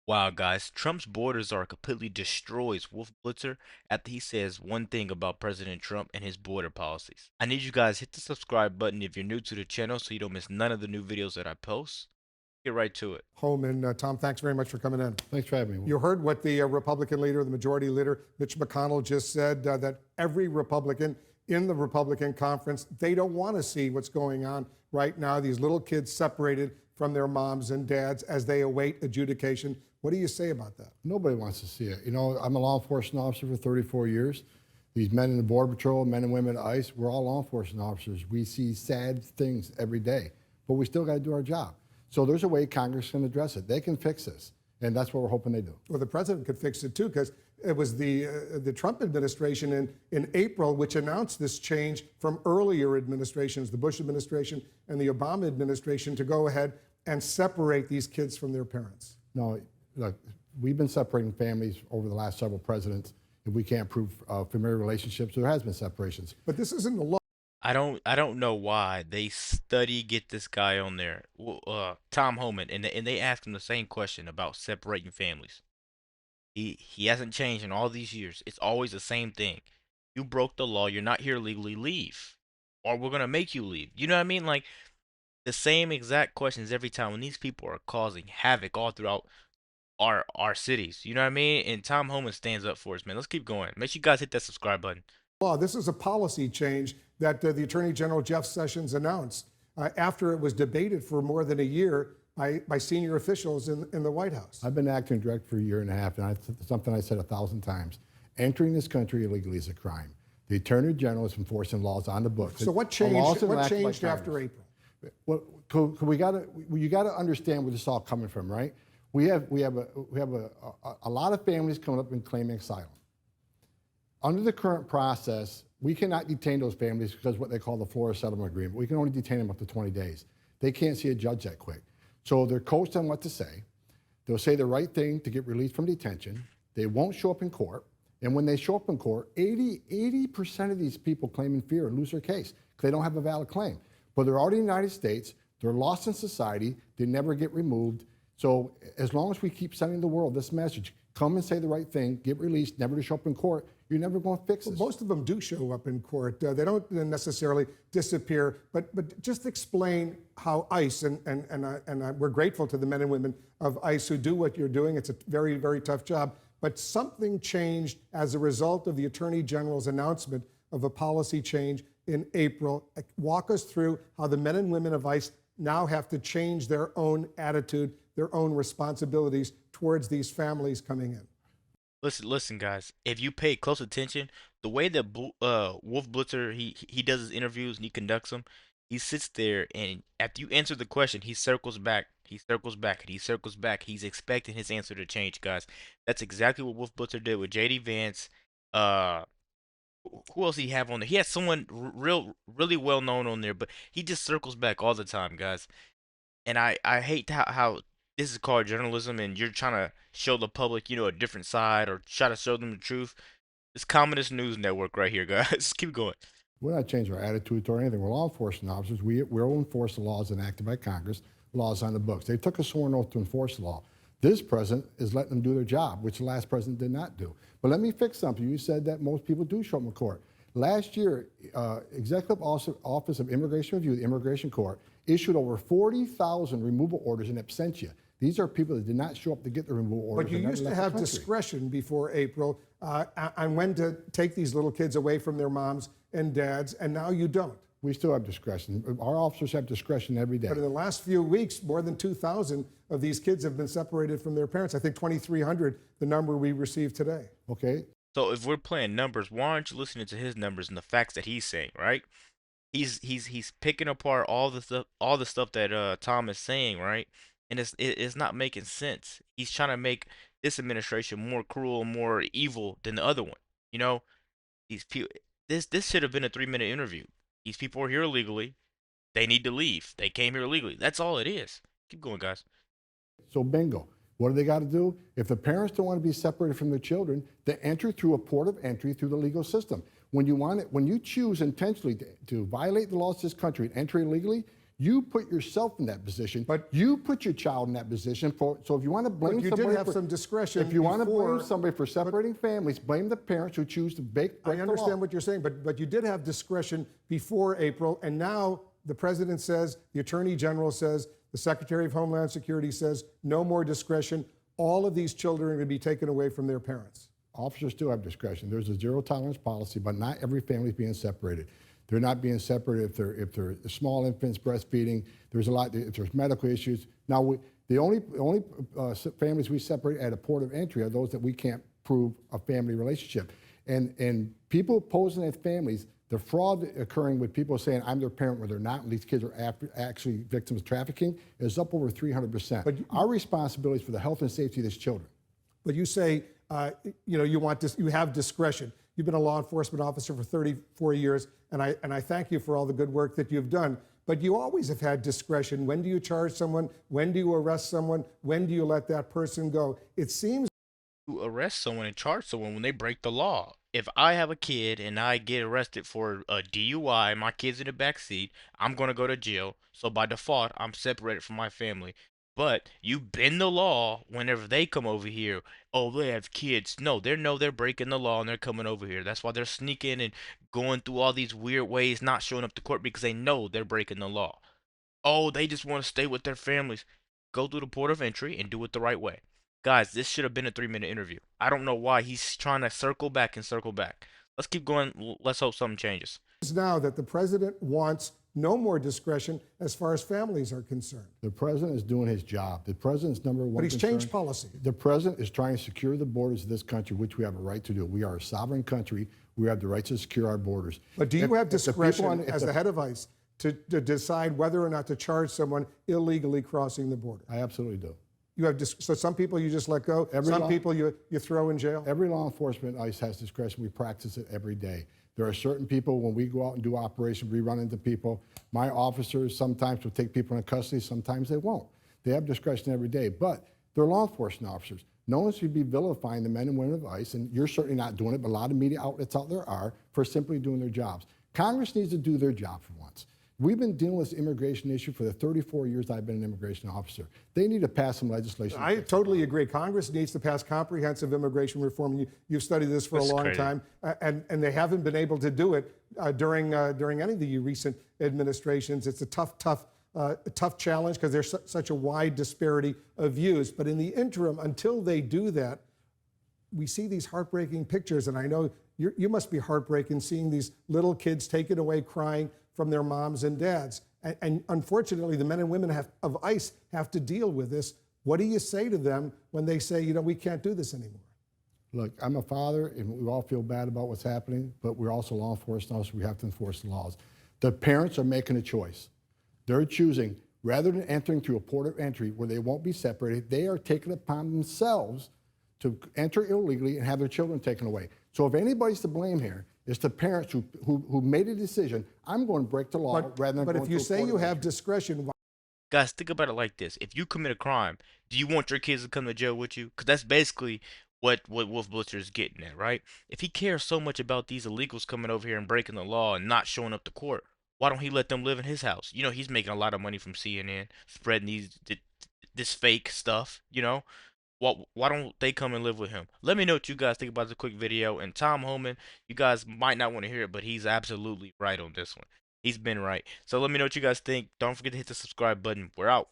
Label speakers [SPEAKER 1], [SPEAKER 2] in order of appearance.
[SPEAKER 1] Wow, guys, Trump's borders are completely destroys Wolf Blitzer after he says one thing about President Trump and his border policies. I need you guys hit the subscribe button if you're new to the channel so you don't miss none of the new videos that I post. Get right to it.
[SPEAKER 2] Homan. Tom, thanks very much for coming in.
[SPEAKER 3] Thanks for having me.
[SPEAKER 2] You heard what the Republican leader, the majority leader, Mitch McConnell, just said, that every Republican in the Republican conference, they don't want to see what's going on right now, these little kids separated from their moms and dads as they await adjudication. What do you say about that?
[SPEAKER 3] Nobody wants to see it. You know, I'm a law enforcement officer for 34 years. These men in the Border Patrol, men and women at ICE, we're all law enforcement officers. We see sad things every day, but we still got to do our job. So there's a way Congress can address it. They can fix this, and that's what we're hoping they do.
[SPEAKER 2] Well, the president could fix it too, because it was the Trump administration in April which announced this change from earlier administrations, the Bush administration and the Obama administration, to go ahead and separate these kids from their parents.
[SPEAKER 3] No, look, we've been separating families over the last several presidents. If we can't prove familiar relationships, there has been separations.
[SPEAKER 2] But this isn't the law.
[SPEAKER 1] I don't know why they get this guy on there, Tom Homan, and they ask him the same question about separating families. He hasn't changed in all these years. It's always the same thing. You broke the law. You're not here legally. Leave, or we're gonna make you leave. You know what I mean? Like the same exact questions every time when these people are causing havoc all throughout our cities. You know what I mean? And Tom Homan stands up for us, man. Let's keep going. Make sure you guys hit that subscribe button.
[SPEAKER 2] This is a policy change that the Attorney General Jeff Sessions announced after it was debated for more than a year by senior officials in the White House.
[SPEAKER 3] I've been acting director for a year and a half, and something I said 1,000 times. Entering this country illegally is a crime. The Attorney General is enforcing laws on the books.
[SPEAKER 2] So what changed? What changed after April?
[SPEAKER 3] Well, you got to understand where this is all coming from, right? We have a lot of families coming up and claiming asylum. Under the current process, we cannot detain those families because of what they call the Florida Settlement Agreement. We can only detain them up to 20 days. They can't see a judge that quick. So they're coached on what to say. They'll say the right thing to get released from detention. They won't show up in court. And when they show up in court, 80% of these people claim in fear and lose their case because they don't have a valid claim. But they're already in the United States. They're lost in society. They never get removed. So as long as we keep sending the world this message, come and say the right thing, get released, never to show up in court, you're never going to fix this.
[SPEAKER 2] Most of them do show up in court. They don't necessarily disappear, but just explain how ICE, and we're grateful to the men and women of ICE who do what you're doing. It's a very, very tough job. But something changed as a result of the Attorney General's announcement of a policy change in April. Walk us through how the men and women of ICE now have to change their own attitude, their own responsibilities towards these families coming in.
[SPEAKER 1] Listen, guys. If you pay close attention, the way that Wolf Blitzer he does his interviews and he conducts them, he sits there and after you answer the question, he circles back, he circles back, and he circles back. He's expecting his answer to change, guys. That's exactly what Wolf Blitzer did with J.D. Vance. Uh, who else he have on there? He has someone really well known on there, but he just circles back all the time, guys. And I hate how this is called journalism and you're trying to show the public, a different side or try to show them the truth. It's Communist News Network right here, guys. Keep going.
[SPEAKER 3] We're not changing our attitude toward anything. We're law enforcement officers. We'll enforce the laws enacted by Congress, laws on the books. They took a sworn oath to enforce the law. This president is letting them do their job, which the last president did not do. But let me fix something. You said that most people do show up in court. Last year, Executive Office of Immigration Review, the Immigration Court, issued over 40,000 removal orders in absentia. These are people that did not show up to get the removal orders.
[SPEAKER 2] But you used to have discretion before April on when to take these little kids away from their moms and dads, and now you don't.
[SPEAKER 3] We still have discretion. Our officers have discretion every day.
[SPEAKER 2] But in the last few weeks, more than 2,000 of these kids have been separated from their parents. I think 2,300, the number we received today.
[SPEAKER 3] Okay.
[SPEAKER 1] So if we're playing numbers, why aren't you listening to his numbers and the facts that he's saying, right? He's picking apart all the stuff that Tom is saying, right? And it's not making sense. He's trying to make this administration more cruel, more evil than the other one. You know, these people. This should have been a 3-minute interview. These people are here illegally. They need to leave. They came here illegally. That's all it is. Keep going, guys.
[SPEAKER 3] So bingo. What do they got to do? If the parents don't want to be separated from their children, they enter through a port of entry through the legal system. When you choose intentionally to violate the laws of this country and enter illegally, You put yourself in that position.
[SPEAKER 2] But
[SPEAKER 3] You put your child in that position. So if you want to blame
[SPEAKER 2] but you
[SPEAKER 3] somebody
[SPEAKER 2] did have
[SPEAKER 3] for,
[SPEAKER 2] some discretion
[SPEAKER 3] if you want to blame
[SPEAKER 2] before.
[SPEAKER 3] somebody for separating families, blame the parents who choose to break
[SPEAKER 2] I
[SPEAKER 3] the
[SPEAKER 2] understand
[SPEAKER 3] law.
[SPEAKER 2] what you're saying, but you did have discretion before April, and now the president says, the attorney general says, the secretary of Homeland Security says, no more discretion. All of these children are going to be taken away from their parents.
[SPEAKER 3] Officers still have discretion. There's a zero tolerance policy, but not every family is being separated. They're not being separated if they're small infants breastfeeding. There's a lot. If there's medical issues. Now, the only families we separate at a port of entry are those that we can't prove a family relationship. And people posing as families, the fraud occurring with people saying I'm their parent when they're not, and these kids are actually victims of trafficking, is up over 300%. But our responsibility is for the health and safety of these children.
[SPEAKER 2] But you say, you want this, you have discretion. You've been a law enforcement officer for 34 years, and I thank you for all the good work that you've done. But you always have had discretion. When do you charge someone? When do you arrest someone? When do you let that person go? It seems
[SPEAKER 1] You arrest someone and charge someone when they break the law. If I have a kid and I get arrested for a DUI, my kid's in the back seat, I'm gonna go to jail. So by default, I'm separated from my family. But you bend the law whenever they come over here. Oh, they have kids. No, they're breaking the law and they're coming over here. That's why they're sneaking and going through all these weird ways, not showing up to court because they know they're breaking the law. Oh, they just want to stay with their families. Go through the port of entry and do it the right way. Guys, this should have been a 3-minute interview. I don't know why he's trying to circle back and circle back. Let's keep going. Let's hope something changes.
[SPEAKER 2] now that the president wants no more discretion as far as families are concerned.
[SPEAKER 3] The president is doing his job. The president's number one
[SPEAKER 2] But he's
[SPEAKER 3] concern,
[SPEAKER 2] changed policy.
[SPEAKER 3] The president is trying to secure the borders of this country, which we have a right to do. We are a sovereign country. We have the right to secure our borders.
[SPEAKER 2] But do you have discretion as
[SPEAKER 3] the
[SPEAKER 2] the head of ICE to decide whether or not to charge someone illegally crossing the border?
[SPEAKER 3] I absolutely do.
[SPEAKER 2] You have so some people you just let go. Some people you throw in jail.
[SPEAKER 3] Every law enforcement ICE has discretion. We practice it every day. There are certain people, when we go out and do operations, we run into people. My officers sometimes will take people into custody, sometimes they won't. They have discretion every day, but they're law enforcement officers. No one should be vilifying the men and women of ICE, and you're certainly not doing it, but a lot of media outlets out there are, for simply doing their jobs. Congress needs to do their job for once. We've been dealing with this immigration issue for the 34 years I've been an immigration officer. They need to pass some legislation.
[SPEAKER 2] I totally agree. Congress needs to pass comprehensive immigration reform. You've studied this for a long time, and they haven't been able to do it during any of the recent administrations. It's a tough challenge because there's such a wide disparity of views. But in the interim, until they do that, we see these heartbreaking pictures, and I know you must be heartbroken seeing these little kids taken away crying from their moms and dads. And unfortunately, the men and women of ICE have to deal with this. What do you say to them when they say, we can't do this anymore?
[SPEAKER 3] Look, I'm a father, and we all feel bad about what's happening, but we're also law enforcement officers. We have to enforce the laws. The parents are making a choice. They're choosing, rather than entering through a port of entry where they won't be separated, they are taking it upon themselves to enter illegally and have their children taken away. So if anybody's to blame here, it's the parents who made a decision, I'm going to break the law rather than
[SPEAKER 2] But
[SPEAKER 3] going
[SPEAKER 2] if you
[SPEAKER 3] to a
[SPEAKER 2] say
[SPEAKER 3] port
[SPEAKER 2] you
[SPEAKER 3] of
[SPEAKER 2] have
[SPEAKER 3] entry.
[SPEAKER 2] discretion,
[SPEAKER 1] Guys, think about it like this. If you commit a crime, do you want your kids to come to jail with you? Because that's basically what Wolf Blitzer is getting at, right? If he cares so much about these illegals coming over here and breaking the law and not showing up to court, why don't he let them live in his house? He's making a lot of money from CNN, spreading this fake stuff. Why don't they come and live with him? Let me know what you guys think about this quick video. And Tom Homan, you guys might not want to hear it, but he's absolutely right on this one. He's been right. So let me know what you guys think. Don't forget to hit the subscribe button. We're out.